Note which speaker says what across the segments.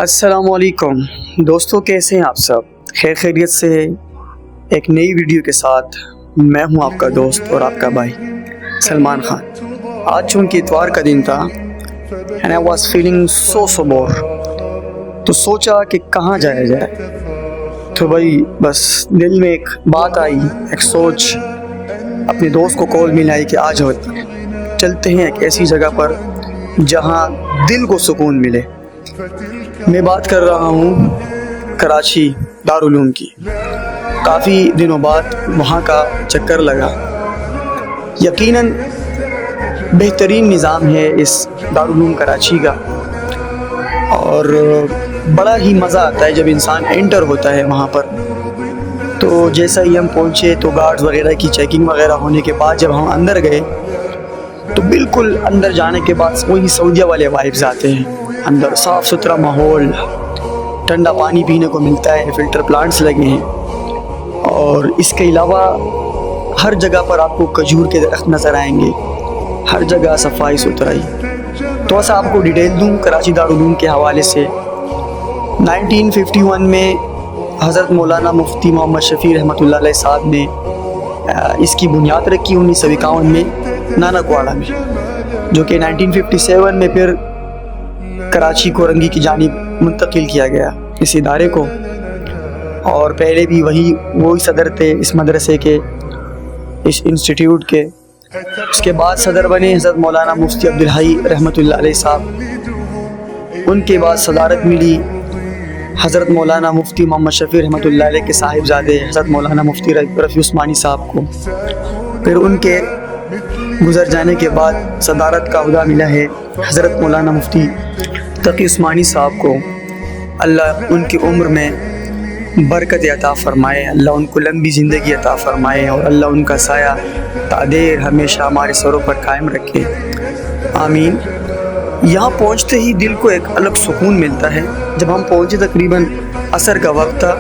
Speaker 1: अस्सलाम वालेकुम दोस्तों, कैसे हैं आप सब? खैर खैरियत से है। एक नई वीडियो के साथ मैं हूं आपका दोस्त और आपका भाई सलमान खान। आज चूँकि इतवार का दिन था and I was feeling so bore, तो सोचा कि कहाँ जाया जाए। तो भाई बस दिल में एक बात आई, एक सोच, अपने दोस्त को कॉल मिलाई कि आज हो चलते हैं एक ऐसी जगह पर जहाँ दिल को सुकून मिले। मैं बात कर रहा हूँ कराची दारुल उलूम की। काफ़ी दिनों बाद वहाँ का चक्कर लगा। यकीनन बेहतरीन निज़ाम है इस दारुल उलूम कराची का, और बड़ा ही मज़ा आता है जब इंसान एंटर होता है वहाँ पर। तो जैसा ही हम पहुँचे तो गार्ड्स वगैरह की चेकिंग वगैरह होने के बाद जब हम अंदर गए तो बिल्कुल अंदर जाने के बाद वही सऊदीया वाले वाइब्स आते हैं। अंदर साफ़ सुथरा माहौल, ठंडा पानी पीने को मिलता है, फ़िल्टर प्लांट्स लगे हैं, और इसके अलावा हर जगह पर आपको खजूर के दरख्त नज़र आएंगे, हर जगह सफाई सुथराई। तो ऐसा आपको डिटेल दूँ कराची दारुल उलूम के हवाले से। 1951 में हज़रत मौलाना मुफ्ती मोहम्मद शफ़ी रहमतुल्लाह अलैह साहब ने इसकी बुनियाद रखी 1951 में नानकवाड़ा में, जो कि 1957 में फिर कराची कोरंगी की जानिब मुंतकिल किया गया इस इदारे को। और पहले भी वही सदर थे इस मदरसे के, इस इंस्टीट्यूट के। उसके बाद सदर बने हज़रत मौलाना मुफ्ती अब्दुल हई रहमतुल्लाह अलैह साहब। उनके बाद सदारत मिली हज़रत मौलाना मुफ्ती मोहम्मद शफ़ी रहमतुल्लाह अलैह के साहिबजादे हज़रत मौलाना मुफ्ती रफ़ी उस्मानी साहब को। फिर उनके गुज़र जाने के बाद सदारत का उहदा मिला है हज़रत मौलाना मुफ्ती तकी उस्मानी साहब को। अल्लाह उनकी उम्र में बरकत अता फ़रमाए, अल्लाह उनको लंबी ज़िंदगी अता फ़रमाए, और अल्लाह उनका साया तादेर हमेशा हमारे सरों पर कायम रखे, आमीन। यहाँ पहुँचते ही दिल को एक अलग सुकून मिलता है। जब हम पहुँचे तकरीबन असर का वक्त था,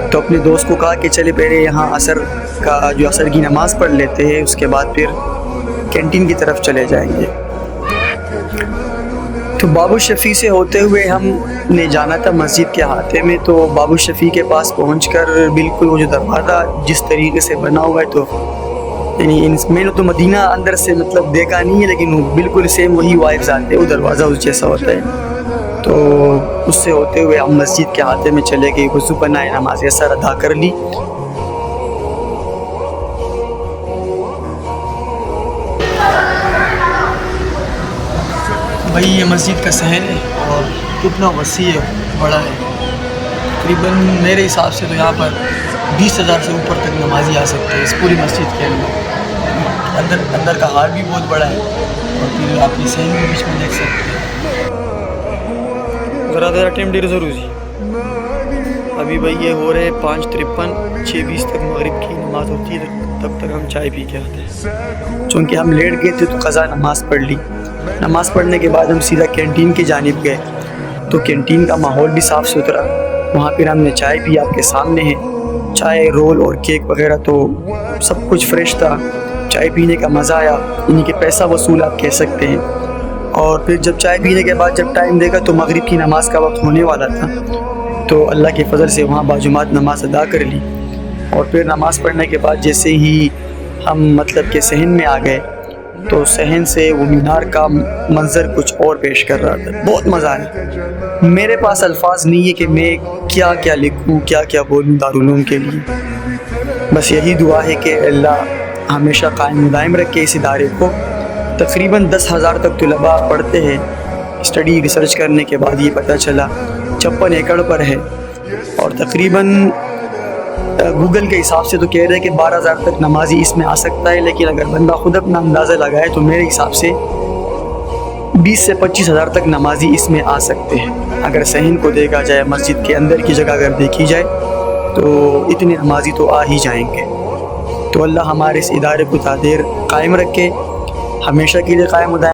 Speaker 1: तो अपने दोस्त को कहा कि चले पहले यहाँ असर की नमाज़ पढ़ लेते हैं, उसके बाद फिर कैंटीन की तरफ चले जाएंगे। तो बाबू शफ़ी से होते हुए हमने जाना था मस्जिद के हाथे में। तो बाबू शफ़ी के पास पहुंचकर बिल्कुल वो जो दरवाज़ा जिस तरीके से बना हुआ है, तो यानी मैंने तो मदीना अंदर से मतलब देखा नहीं है, लेकिन वो बिल्कुल सेम वही वाइब्स आते हैं, वो दरवाज़ा उस जैसा होता है। तो उससे होते हुए हम मस्जिद के हाथे में चले गए, वज़ू बनाए, नमाज असर अदा कर ली। भाई ये मस्जिद का सहन है और कितना वसी है, बड़ा है। तकरीबन मेरे हिसाब से तो यहाँ पर 20,000 से ऊपर तक नमाजी आ सकते हैं इस पूरी मस्जिद के अंदर। अंदर का हाल भी बहुत बड़ा है, और फिर आप ये सहन भी बीच में देख सकते हैं। ज़रा टाइम डेढ़ ज़रूर जी। अभी भाई ये हो रहे हैं 5:53, 6:20 तक मगरिब की नमाज़ होती है, तब तक हम चाय पी के आते हैं। चूँकि हम लेट गए थे तो क़ज़ा नमाज़ पढ़ ली। नमाज़ पढ़ने के बाद हम सीधा कैंटीन की जानिब गए। तो कैंटीन का माहौल भी साफ़ सुथरा, वहाँ पर हमने चाय पी, आपके सामने है चाय, रोल और केक वगैरह, तो सब कुछ फ्रेश था। चाय पीने का मज़ा आया, यानी कि पैसा वसूल आप कह सकते हैं। और फिर जब चाय पीने के बाद जब टाइम देखा तो मगरिब की नमाज़ का वक्त होने वाला था, तो अल्लाह के फजल से वहाँ बाजुमात नमाज अदा कर ली। और फिर नमाज़ पढ़ने के बाद जैसे ही हम मतलब के सहन में आ गए, तो सहन से वो मीनार का मंजर कुछ और पेश कर रहा था। बहुत मज़ा आया। मेरे पास अल्फाज नहीं है कि मैं क्या क्या लिखूँ, क्या क्या बोलूँ दारुल उलूम के लिए। बस यही दुआ है कि अल्लाह हमेशा कायम दायम रखे इस इदारे को। तकरीबन 10,000 तक तलबा पढ़ते हैं। स्टडी रिसर्च करने के बाद ये पता चला 56 एकड़ पर है, और तकरीबन गूगल के हिसाब से तो कह रहे हैं कि 12,000 तक नमाजी इसमें आ सकता है। लेकिन अगर बंदा खुद अपना अंदाज़ा लगाए तो मेरे हिसाब से 20 से 25,000 तक नमाजी इसमें आ सकते हैं। अगर सहन को देखा जाए, मस्जिद के अंदर की जगह अगर देखी जाए, तो इतने नमाजी तो आ ही जाएंगे। तो अल्लाह हमारे इस इदारे को तादेर कायम रखे, हमेशा के लिए कायम